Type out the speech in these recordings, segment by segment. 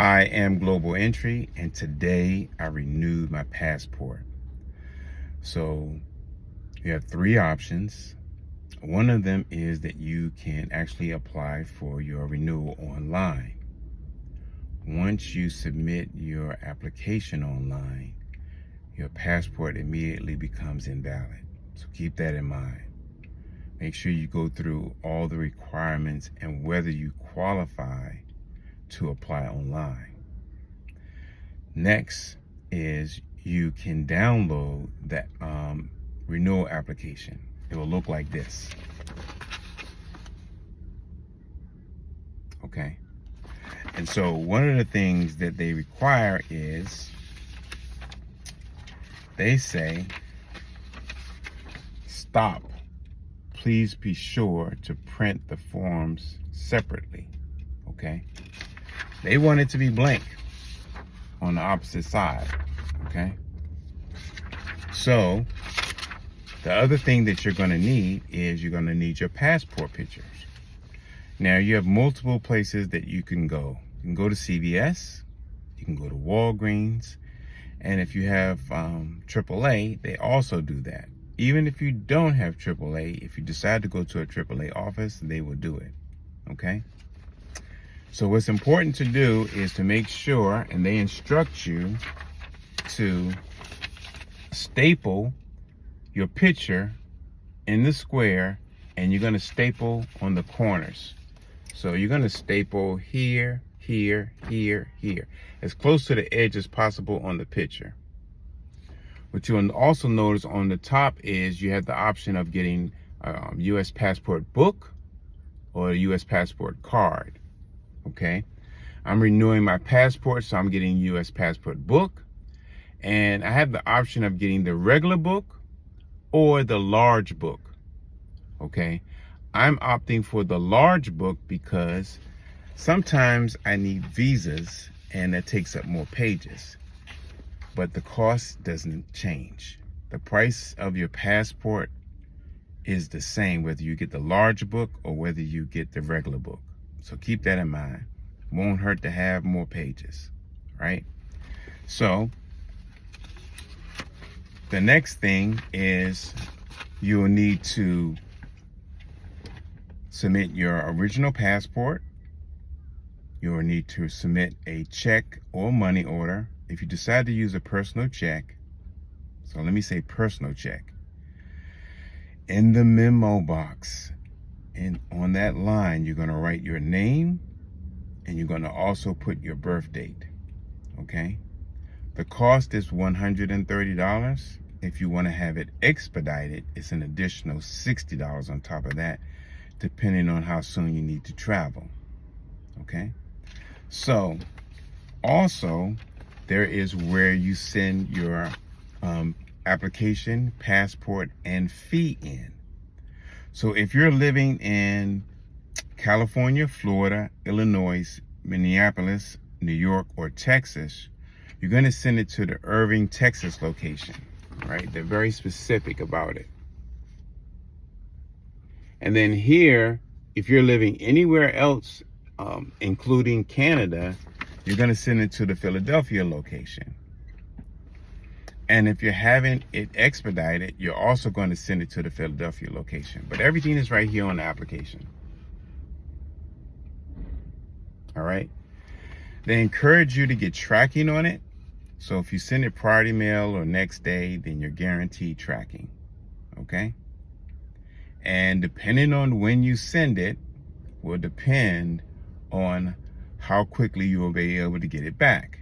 I am Global Entry, and today I renewed my passport. So you have three options. One of them is that you can actually apply for your renewal online. Once you submit your application online, your passport immediately becomes invalid. So keep that in mind. Make sure you go through all the requirements and whether you qualify to apply online. Next is you can download that renewal application. It will look like this. Okay. And so one of the things that they require is they say, stop. Please be sure to print the forms separately. Okay. They want it to be blank on the opposite side. Okay. So the other thing that you're going to need is you're going to need your passport pictures. Now you have multiple places that you can go. You can go to CVS, you can go to Walgreens, and if you have AAA, they also do that. Even if you don't have AAA, if you decide to go to a AAA office, they will do it. Okay. So what's important to do is to make sure, and they instruct you to staple your picture in the square, and you're going to staple on the corners. So you're going to staple here, here, here, here, as close to the edge as possible on the picture. What you'll also notice on the top is you have the option of getting a U.S. passport book or a U.S. passport card. Okay, I'm renewing my passport, so I'm getting U.S. passport book, and I have the option of getting the regular book or the large book. Okay, I'm opting for the large book because sometimes I need visas and that takes up more pages, but the cost doesn't change. The price of your passport is the same whether you get the large book or whether you get the regular book. So keep that in mind. Won't hurt to have more pages, right? So the next thing is you'll need to submit your original passport. You'll need to submit a check or money order. If you decide to use a personal check, so let me say personal check, in the memo box, and on that line, you're going to write your name and you're going to also put your birth date. Okay. The cost is $130. If you want to have it expedited, it's an additional $60 on top of that, depending on how soon you need to travel. Okay. So also there is where you send your application, passport, and fee in. So if you're living in California, Florida, Illinois, Minneapolis, New York, or Texas, you're going to send it to the Irving, Texas location, right? They're very specific about it. And then here, if you're living anywhere else, including Canada, you're going to send it to the Philadelphia location. And if you're having it expedited, you're also going to send it to the Philadelphia location. But everything is right here on the application. All right. They encourage you to get tracking on it. So if you send it priority mail or next day, then you're guaranteed tracking. Okay. And depending on when you send it will depend on how quickly you will be able to get it back.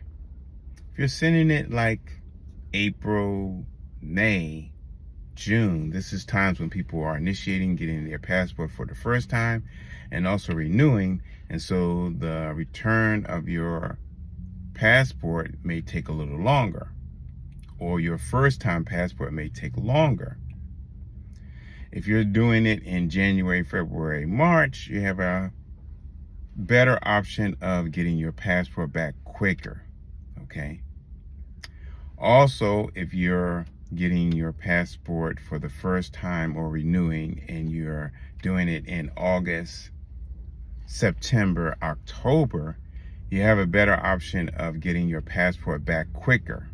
If you're sending it like April, May, June, this is times when people are initiating getting their passport for the first time and also renewing. And so the return of your passport may take a little longer, or your first time passport may take longer. If you're doing it in January, February, March, you have a better option of getting your passport back quicker. Okay. Also, if you're getting your passport for the first time or renewing and you're doing it in August, September, October, you have a better option of getting your passport back quicker.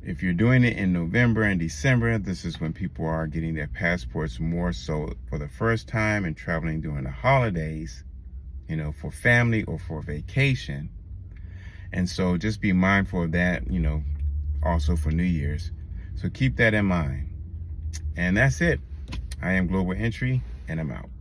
If you're doing it in November and December, this is when people are getting their passports more so for the first time and traveling during the holidays, you know, for family or for vacation. And so just be mindful of that, you know, also for New Year's. So keep that in mind. And that's it. I am Global Entry, and I'm out.